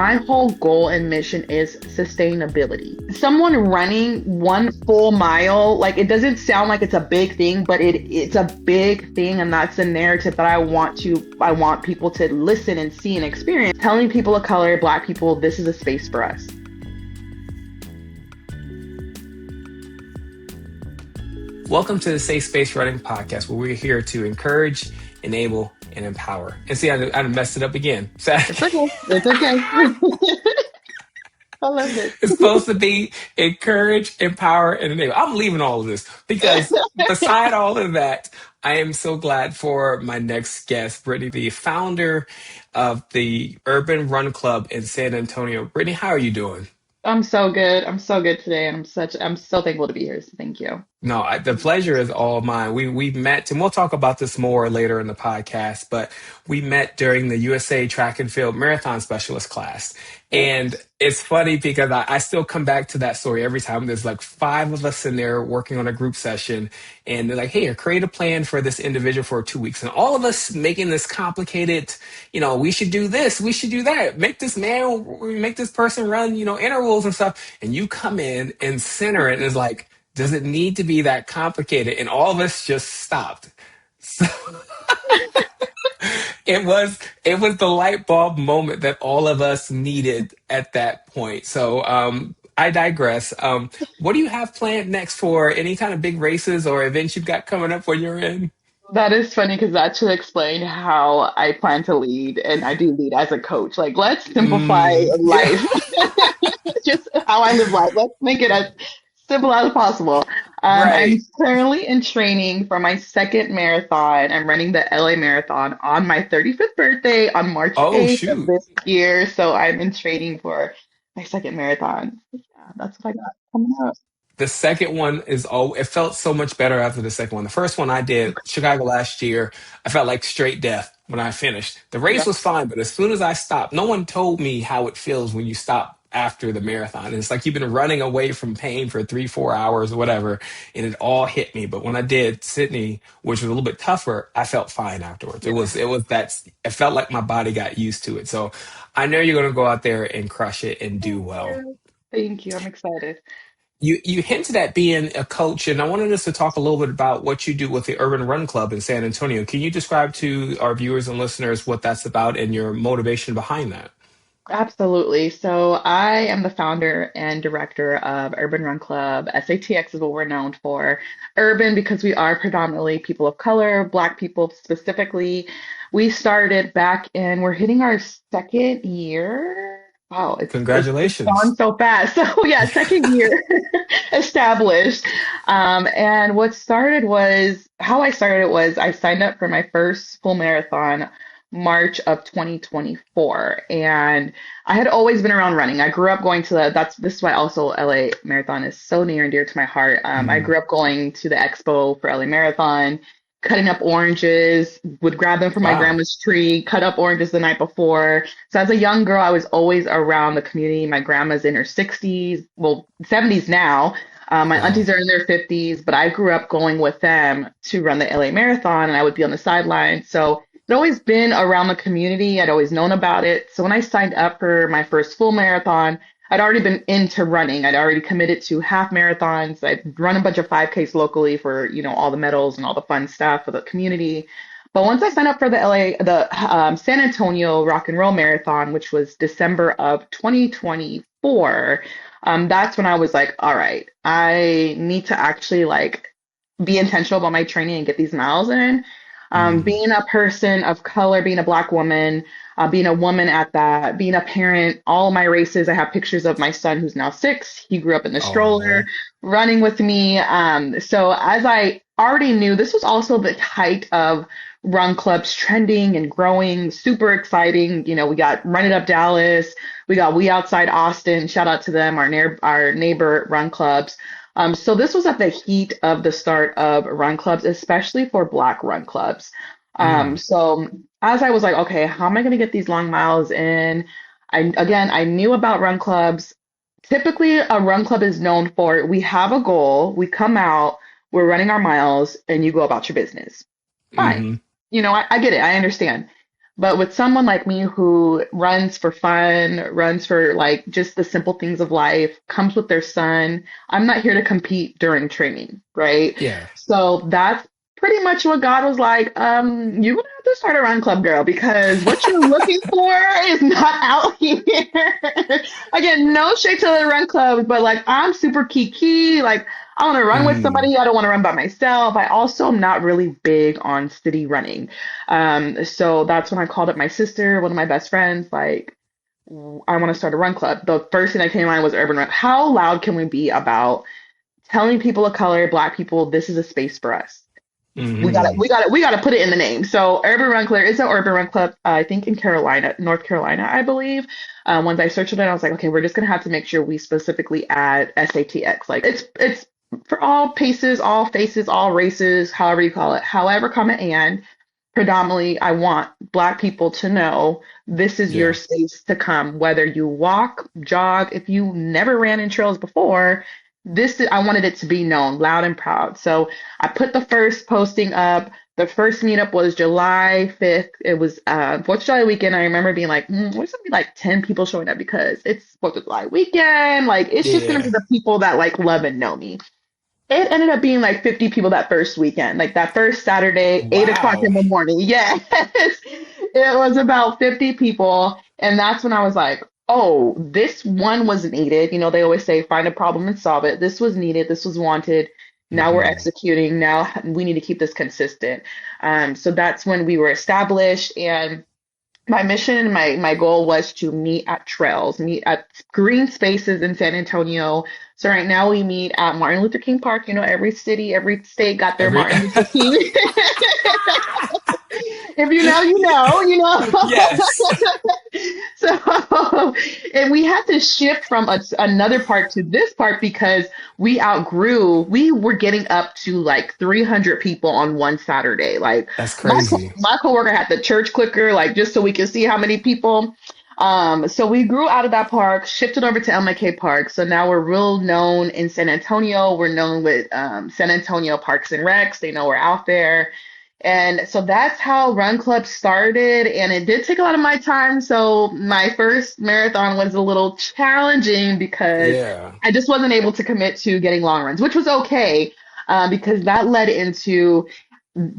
my whole goal and mission is sustainability. Someone running 1 full mile, like it doesn't sound like it's a big thing, but it's a big thing, and that's the narrative that I want people to listen and see and experience. Telling people of color, Black people, this is a space for us. Welcome to the Safe Space Running Podcast, where we're here to encourage, enable, and empower. And see, I messed it up again. It's okay. It's okay. I loved it. It's supposed to be encourage, empower, and enable. I'm leaving all of this because beside all of that, I am so glad for my next guest, Brittany, the founder of the Urban Run Club in San Antonio. Brittany, how are you doing? I'm so good. I'm so good today, and I'm so thankful to be here. So thank you. No, the pleasure is all mine. We met, and we'll talk about this more later in the podcast, but we met during the USA Track and Field Marathon Specialist class. And it's funny because I still come back to that story every time. There's like 5 of us in there working on a group session, and they're like, hey, create a plan for this individual for 2 weeks. And all of us making this complicated, we should do this, we should do that, make this person run, intervals and stuff. And you come in and center it, and it's like, does it need to be that complicated? And all of us just stopped. So it was the light bulb moment that all of us needed at that point. So I digress. What do you have planned next for any kind of big races or events you've got coming up when you're in? That is funny because that should explain how I plan to lead, and I do lead as a coach. Like, let's simplify Yeah. life, just how I live life. Let's make it as simple as possible. I'm Right. currently in training for my second marathon. I'm running the LA Marathon on my 35th birthday on March Oh, 8th of shoot. this year. So I'm in training for my second marathon. Yeah, that's what I got coming up. The second one it felt so much better after the second one. The first one I did, Chicago last year, I felt like straight death when I finished. The race Yeah. was fine, but as soon as I stopped, no one told me how it feels when you stop after the marathon. And it's like you've been running away from pain for 3, 4 hours or whatever, and it all hit me. But when I did Sydney, which was a little bit tougher, I felt fine afterwards. It Yeah. was it was that it felt like my body got used to it. So I know you're gonna go out there and crush it and do Thank well. you. Thank you. I'm excited. You hinted at being a coach, and I wanted us to talk a little bit about what you do with the Urban Run Club in San Antonio. Can you describe to our viewers and listeners what that's about and your motivation behind that? Absolutely. So I am the founder and director of Urban Run Club. SATX is what we're known for. Urban because we are predominantly people of color, Black people specifically. We started back in, we're hitting our second year. Wow, it's Congratulations. gone so fast. So yeah, second year established. And what started was how I started was I signed up for my first full marathon March of 2024. And I had always been around running. I grew up going to this is why also LA Marathon is so near and dear to my heart. I Mhm. grew up going to the expo for LA Marathon, cutting up oranges, would grab them from my Wow. grandma's tree, cut up oranges the night before. So as a young girl, I was always around the community. My grandma's in her 60s, well, 70s now. My Wow. aunties are in their 50s, but I grew up going with them to run the LA Marathon, and I would be on the sidelines. So I'd always been around the community. I'd always known about it. So when I signed up for my first full marathon, I'd already been into running. I'd already committed to half marathons. I'd run a bunch of 5Ks locally for, all the medals and all the fun stuff for the community. But once I signed up for the San Antonio Rock and Roll Marathon, which was December of 2024, that's when I was like, all right, I need to actually like be intentional about my training and get these miles in. Mm. Being a person of color, being a Black woman, being a woman at that, being a parent, all my races, I have pictures of my son who's now 6. He grew up in the stroller, Oh. running with me. So as I already knew, this was also the height of run clubs trending and growing, super exciting. We got Run It Up Dallas, we got We Outside Austin. Shout out to them, our neighbor run clubs. So this was at the heat of the start of run clubs, especially for Black run clubs. Mm. So as I was like, okay, how am I going to get these long miles in? I knew about run clubs. Typically, a run club is known for we have a goal, we come out, we're running our miles, and you go about your business. Fine. Hmm. I get it. I understand. But with someone like me who runs for fun, runs for like just the simple things of life, comes with their son, I'm not here to compete during training, right? Yeah. So that's pretty much what God was like, you're gonna have to start a run club, girl, because what you're looking for is not out here. Again, no shade to the run clubs, but like I'm super key. Like I want to run with Hmm. somebody. I don't want to run by myself. I also am not really big on city running. So that's when I called up my sister, one of my best friends, like, I want to start a run club. The first thing that came to mind was urban run. How loud can we be about telling people of color, Black people, this is a space for us? Hmm. We gotta put it in the name. So Urban Run Club is an urban run club, I think in Carolina, North Carolina, I believe. Once I searched it, I was like, okay, we're just gonna have to make sure we specifically add SATX. Like it's for all paces, all faces, all races, however you call it. However, comma and predominantly, I want Black people to know this is your Yeah. space to come, whether you walk, jog, if you never ran in trails before. I wanted it to be known loud and proud. So I put the first posting up. The first meetup was July 5th. It was 4th of July weekend. I remember being like, there's gonna be like 10 people showing up because it's 4th of July weekend. Like, it's just gonna be Yeah. the people that like love and know me. It ended up being like 50 people that first weekend, like that first Saturday, 8 o'clock Wow. in the morning. Yes, it was about 50 people. And that's when I was like, oh, this one was needed. You know, they always say find a problem and solve it. This was needed. This was wanted. Now we're Hmm. executing. Now we need to keep this consistent. So that's when we were established. And my mission and my goal was to meet at trails, meet at green spaces in San Antonio. So right now we meet at Martin Luther King Park. You know, every city, every state got their Every Martin Luther King. If you know, you know, you know. yes. So, and we had to shift from another park to this park because we were getting up to like 300 people on one Saturday. Like That's crazy. my coworker had the church clicker, like just so we could see how many people. So we grew out of that park, shifted over to MLK Park. So now we're real known in San Antonio. We're known with San Antonio Parks and Recs. They know we're out there. And so that's how Run Club started. And it did take a lot of my time. So my first marathon was a little challenging because Yeah. I just wasn't able to commit to getting long runs, which was okay, because that led into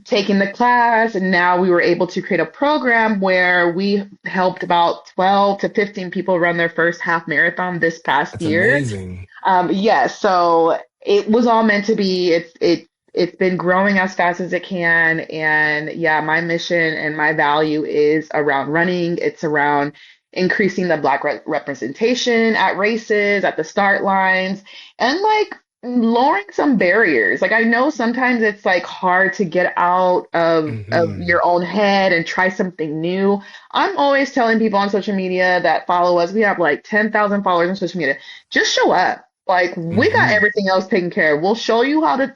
taking the class. And now we were able to create a program where we helped about 12 to 15 people run their first half marathon this past That's year. amazing. So it was all meant to be. It's been growing as fast as it can, and yeah, my mission and my value is around running. It's around increasing the Black representation at races, at the start lines, and like lowering some barriers. Like I know sometimes it's like hard to get out of Hmm. your own head and try something new. I'm always telling people on social media that follow us. We have like 10,000 followers on social media. Just show up. Like we got Hmm. everything else taken care of. We'll show you how to,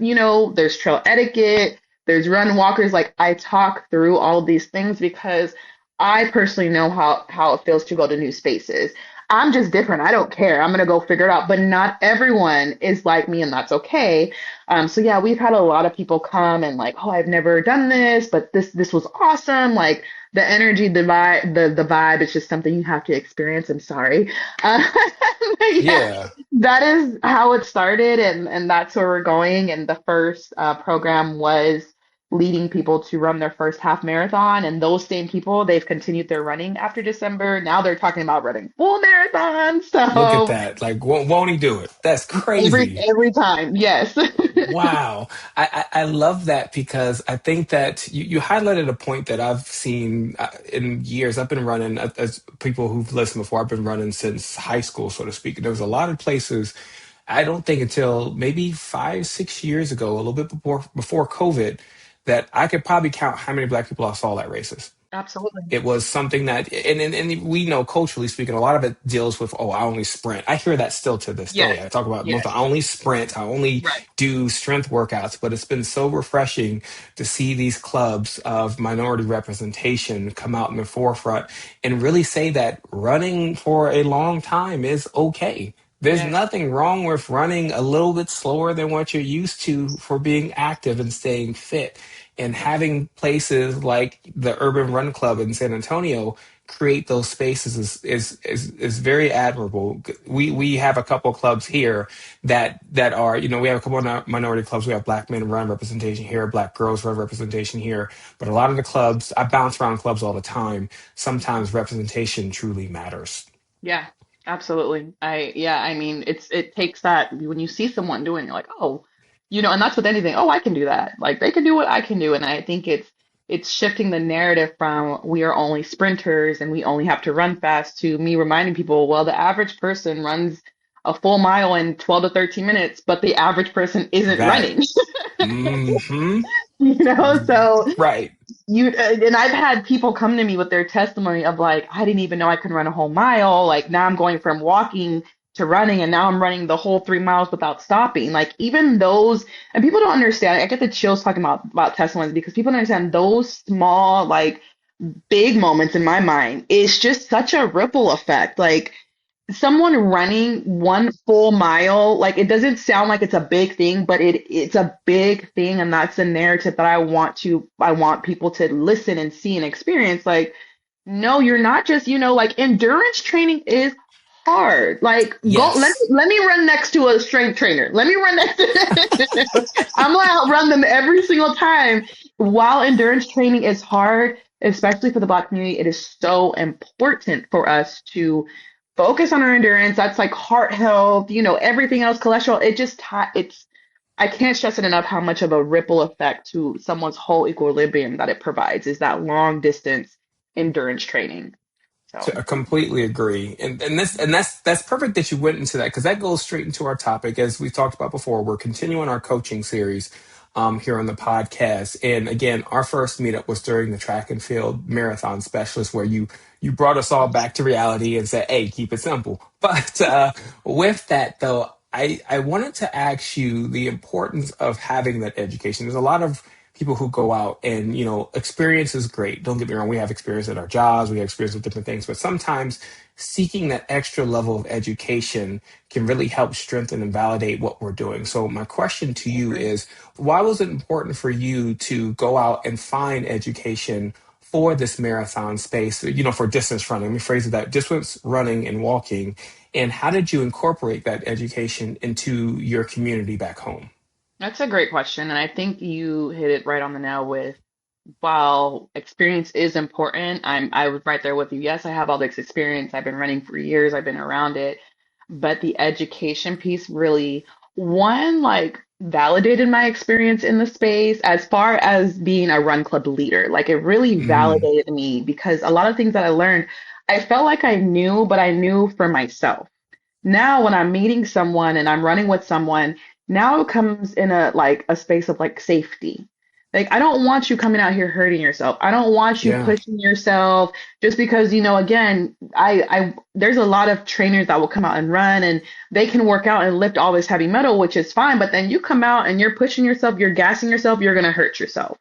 there's trail etiquette, there's run walkers. Like I talk through all of these things because I personally know how it feels to go to new spaces. I'm just different. I don't care. I'm gonna go figure it out. But not everyone is like me, and that's okay. So yeah, we've had a lot of people come and like, oh, I've never done this, but this was awesome. Like the energy, the vibe, it's just something you have to experience. I'm sorry. Uh, but yeah, Yeah. that is how it started, and that's where we're going. And the first program was leading people to run their first half marathon. And those same people, they've continued their running after December. Now they're talking about running full marathons. Look at So that. Like, won't he do it? That's every crazy. every time, yes. Wow. I love that because I think that you highlighted a point that I've seen in years. I've been running, as people who've listened before, I've been running since high school, so to speak. There was a lot of places, I don't think until maybe 5, 6 years ago, a little bit before COVID, that I could probably count how many Black people I saw at races. Absolutely. It was something that, and we know culturally speaking, a lot of it deals with, oh, I only sprint. I hear that still to this Yes. day. I talk about most, Yes. I only sprint, I only Right. do strength workouts, but it's been so refreshing to see these clubs of minority representation come out in the forefront and really say that running for a long time is okay. There's Yes. nothing wrong with running a little bit slower than what you're used to for being active and staying fit. And having places like the Urban Run Club in San Antonio create those spaces is very admirable. We have a couple clubs here that are, we have a couple of minority clubs. We have Black men run representation here, Black girls run representation here. But a lot of the clubs, I bounce around clubs all the time. Sometimes representation truly matters. Yeah, absolutely. Yeah, I mean, it takes that when you see someone doing, it, you're like, oh, and that's with anything. Oh, I can do that. Like they can do what I can do, and I think it's shifting the narrative from we are only sprinters and we only have to run fast to me reminding people, well, the average person runs a full mile in 12 to 13 minutes, but the average person isn't That. running. Hmm. So Right. and I've had people come to me with their testimony of like, I didn't even know I could run a whole mile. Like now I'm going from walking to running, and now I'm running the whole 3 miles without stopping. Like even those, and people don't understand. I get the chills talking about testimonies because people don't understand those small, like big moments in my mind. It's just such a ripple effect. Like someone running one full mile, like it doesn't sound like it's a big thing, but it's a big thing, and that's the narrative that I want people to listen and see and experience. Like, no, you're not just, like endurance training is hard. Like go Yes. let me run next to a strength trainer. Let me run next to I'm gonna outrun them every single time. While endurance training is hard, especially for the Black community, it is so important for us to focus on our endurance. That's like heart health, everything else, cholesterol. It's, I can't stress it enough how much of a ripple effect to someone's whole equilibrium that it provides is that long distance endurance training. So, I completely agree, and that's perfect that you went into that because that goes straight into our topic. As we talked about before, we're continuing our coaching series here on the podcast. And again, our first meetup was during the track and field marathon specialist, where you brought us all back to reality and said, "Hey, keep it simple." But with that, though, I wanted to ask you the importance of having that education. There's a lot of people who go out and experience is great. Don't get me wrong, we have experience at our jobs, we have experience with different things, but sometimes seeking that extra level of education can really help strengthen and validate what we're doing. So my question to I you agree. is, why was it important for you to go out and find education for this marathon space, for distance running? Let me phrase it that: distance running and walking. And how did you incorporate that education into your community back home? That's a great question. And I think you hit it right on the nail with while experience is important, I was right there with you. Yes, I have all this experience. I've been running for years. I've been around it. But the education piece really, one, like validated my experience in the space as far as being a run club leader. Like it really Mm, validated me because a lot of things that I learned, I felt like I knew, but I knew for myself. Now when I'm meeting someone and I'm running with someone, now it comes in a space of like safety. Like I don't want you coming out here hurting yourself. I don't want you yeah. pushing yourself just because, again, I there's a lot of trainers that will come out and run and they can work out and lift all this heavy metal, which is fine, but then you come out and you're pushing yourself, you're gassing yourself, you're gonna hurt yourself.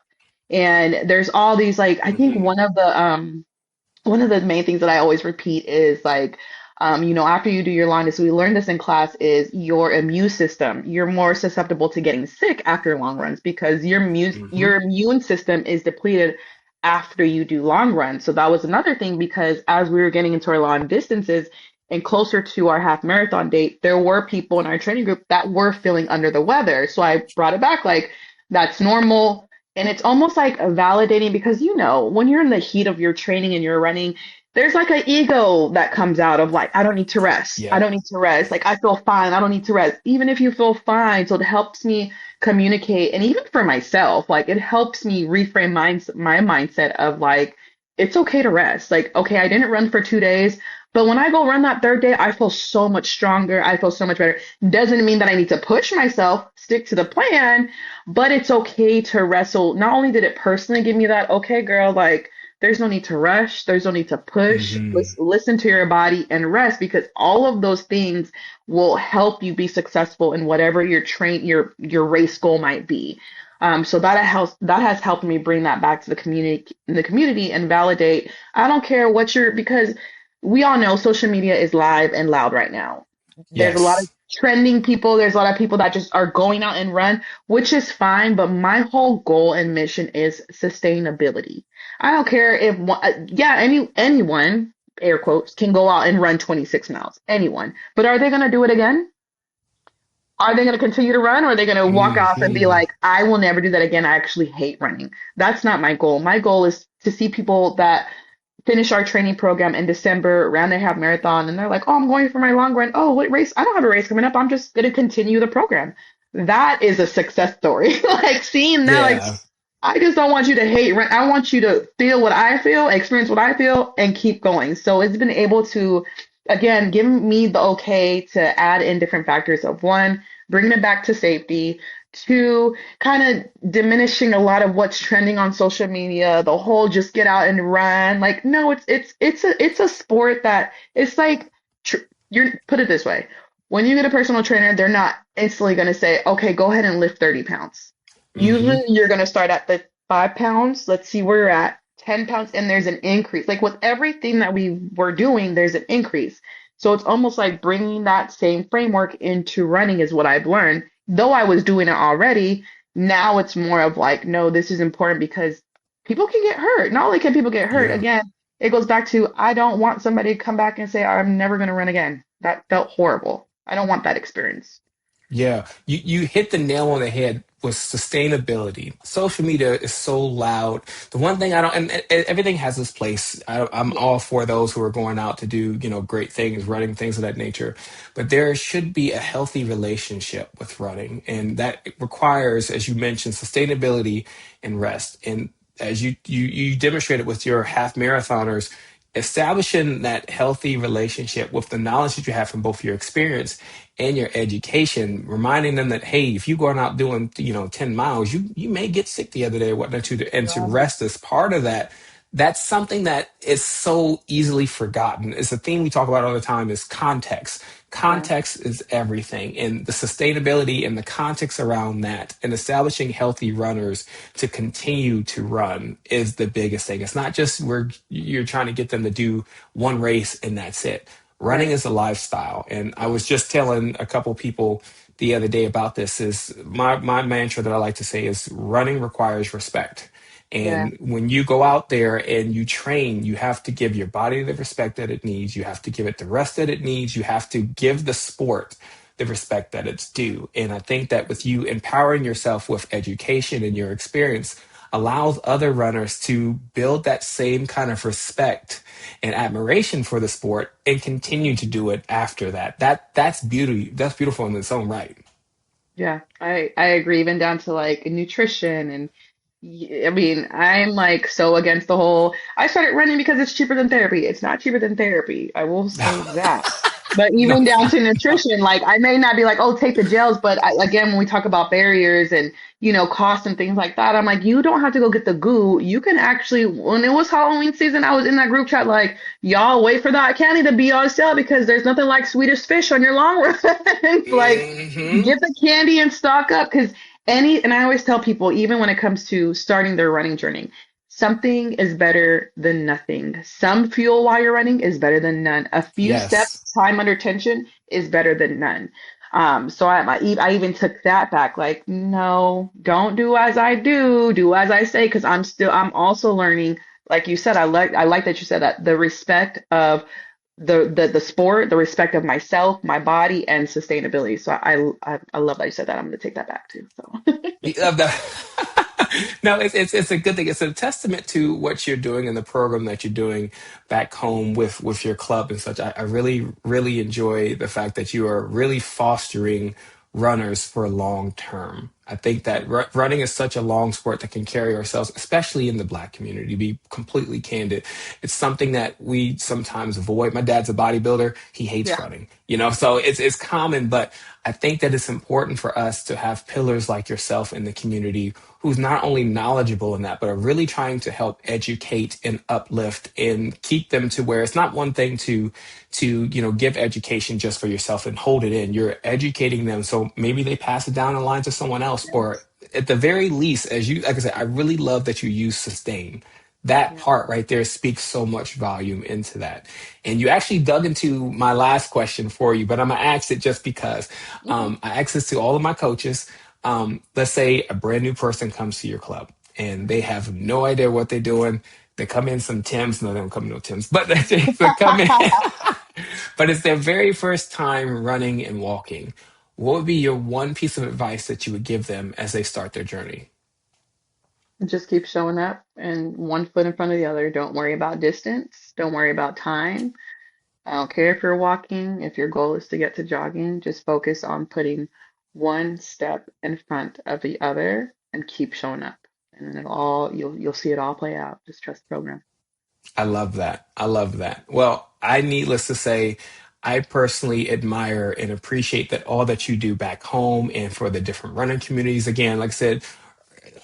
And there's all these like I think Hmm. one of the main things that I always repeat is like, after you do your long distance, we learned this in class, is your immune system. You're more susceptible to getting sick after long runs because Hmm. your immune system is depleted after you do long runs. So that was another thing because as we were getting into our long distances and closer to our half marathon date, there were people in our training group that were feeling under the weather. So I brought it back like that's normal. And it's almost like validating because when you're in the heat of your training and you're running, there's like an ego that comes out of like, I don't need to rest. I Yep. don't need to rest. Like I feel fine. I don't need to rest. Even if you feel fine. So it helps me communicate. And even for myself, like it helps me reframe my mindset of like, it's okay to rest. Like, okay, I didn't run for 2 days, but when I go run that third day, I feel so much stronger. I feel so much better. Doesn't mean that I need to push myself, stick to the plan, but it's okay to wrestle. Not only did it personally give me that, okay, girl, like there's no need to rush, there's no need to push. Hmm. Listen to your body and rest because all of those things will help you be successful in whatever your race goal might be. So that has helped me bring that back to the community and validate. I don't care what you're because we all know social media is live and loud right now. There's a lot of Yes. trending people. There's a lot of people that just are going out and run, which is fine. But my whole goal and mission is sustainability. I don't care if yeah, anyone, air quotes, can go out and run 26 miles. Anyone. But are they going to do it again? Are they going to continue to run, or are they going to walk off and be Hmm. like, I will never do that again. I actually hate running. That's not my goal. My goal is to see people that finish our training program in December, ran their half marathon, and they're like, oh, I'm going for my long run. Oh, what race? I don't have a race coming up. I'm just going to continue the program. That is a success story. Like seeing that, like, Yeah. I just don't want you to hate run. I want you to feel what I feel, experience what I feel, and keep going. So it's been able to, again, give me the okay to add in different factors of one, bringing it back to safety, two, kind of diminishing a lot of what's trending on social media, the whole just get out and run. Like, no, it's a sport that it's like tr you're put it this way. When you get a personal trainer, they're not instantly going to say, okay, go ahead and lift 30 pounds. Hmm. Usually you're going to start at the 5 pounds. Let's see where you're at. 10 pounds, and there's an increase. Like with everything that we were doing, there's an increase. So it's almost like bringing that same framework into running is what I've learned. Though I was doing it already, now it's more of like, no, this is important because people can get hurt. Not only can people get hurt, Yeah. again, it goes back to I don't want somebody to come back and say, I'm never going to run again. That felt horrible. I don't want that experience. Yeah, you hit the nail on the head with sustainability. Social media is so loud. The one thing I don't, and everything has its place. I'm Yeah. all for those who are going out to do, great things, running, things of that nature. But there should be a healthy relationship with running, and that requires, as you mentioned, sustainability and rest. And as you demonstrated with your half marathoners, establishing that healthy relationship with the knowledge that you have from both your experience and your education, reminding them that, hey, if you're going out doing 10 miles, you may get sick the other day or whatnot, and to Yeah. rest as part of that. That's something that is so easily forgotten. It's a theme we talk about all the time, is context. Yeah. Context is everything, and the sustainability and the context around that, and establishing healthy runners to continue to run is the biggest thing. It's not just where you're trying to get them to do one race and that's it. Running Right. is a lifestyle. And I was just telling a couple people the other day about this. Is my mantra that I like to say is running requires respect. Yeah. And when you go out there and you train, you have to give your body the respect that it needs. You have to give it the rest that it needs. You have to give the sport the respect that it's due. And I think that with you empowering yourself with education and your experience allows other runners to build that same kind of respect and admiration for the sport and continue to do it after that. That's beauty. That's beautiful in its own right. Yeah, I agree, even down to like nutrition and I mean, I'm like so against the whole I started running because it's cheaper than therapy. It's not cheaper than therapy. I will say that. But No. even down to nutrition, like I may not be like, oh, take the gels, but again, when we talk about barriers and cost and things like that, I'm like, you don't have to go get the goo. You can actually, when it was Halloween season, I was in that group chat like, y'all wait for that candy to be on sale because there's nothing like Swedish fish on your long run. Like, Hmm. get the candy and stock up because and I always tell people, even when it comes to starting their running journey, something is better than nothing. Some fuel while you're running is better than none. A few steps, Yes. time under tension is better than none. So I even took that back. Like, no, don't do as I do, do as I say, because I'm also learning. Like you said, I like that you said that the respect of the sport, the respect of myself, my body, and sustainability. So I love that you said that. I'm gonna take that back too. So No, it's a good thing. It's a testament to what you're doing in the program that you're doing back home with your club and such. I really, really enjoy the fact that you are really fostering runners for long term. I think that running is such a long sport that can carry ourselves, especially in the Black community, to be completely candid. It's something that we sometimes avoid. My dad's a bodybuilder. He hates yeah, running, so it's common, but I think that it's important for us to have pillars like yourself in the community who's not only knowledgeable in that, but are really trying to help educate and uplift and keep them to where it's not one thing to give education just for yourself and hold it in. You're educating them so maybe they pass it down the line to someone else, or at the very least, as you like I said, I really love that you use sustain. That Yeah. part right there speaks so much volume into that. And you actually dug into my last question for you, but I'm gonna ask it just because Okay. I ask this to all of my coaches. Let's say a brand new person comes to your club and they have no idea what they're doing. They come in some Tims, no, they don't come in no Tims, but they come in, but it's their very first time running and walking. What would be your one piece of advice that you would give them as they start their journey? Just keep showing up and one foot in front of the other. Don't worry about distance. Don't worry about time. I don't care if you're walking, if your goal is to get to jogging, just focus on putting one step in front of the other and keep showing up. And then you'll see it all play out. Just trust the program. I love that. I love that. Well, I needless to say, I personally admire and appreciate that all that you do back home and for the different running communities. Again, like I said,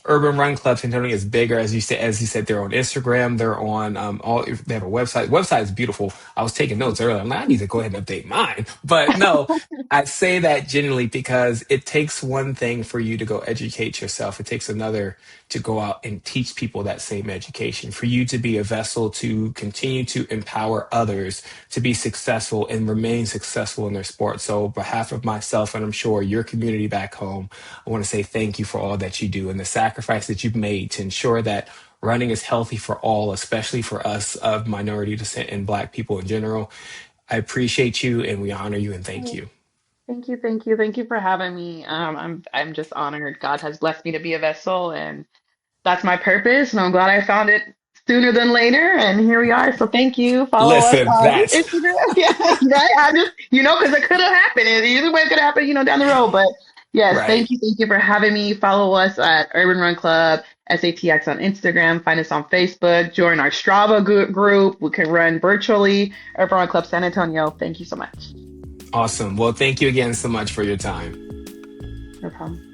Urban Run Club San Antonio is bigger, as you said, they're on Instagram. They're on all. They have a website. Website is beautiful. I was taking notes earlier. I'm like, I need to go ahead and update mine. But no, I say that genuinely because it takes one thing for you to go educate yourself. It takes another to go out and teach people that same education. For you to be a vessel to continue to empower others to be successful and remain successful in their sport. So, on behalf of myself and I'm sure your community back home, I want to say thank you for all that you do and the sacrifice that you've made to ensure that running is healthy for all, especially for us of minority descent and Black people in general. I appreciate you and we honor you and thank you. Thank you for having me. I'm just honored. God has blessed me to be a vessel, and that's my purpose. And I'm glad I found it sooner than later. And here we are. So thank you. Follow us Listen, on that's Instagram. Yeah, right. I just because it could have happened. Either way, it could happen. Down the road. But yes, right. thank you for having me. Follow us at Urban Run Club. SATX on Instagram, find us on Facebook, join our Strava group. We can run virtually. Urban Run Club San Antonio. Thank you so much. Awesome. Well, thank you again so much for your time. No problem.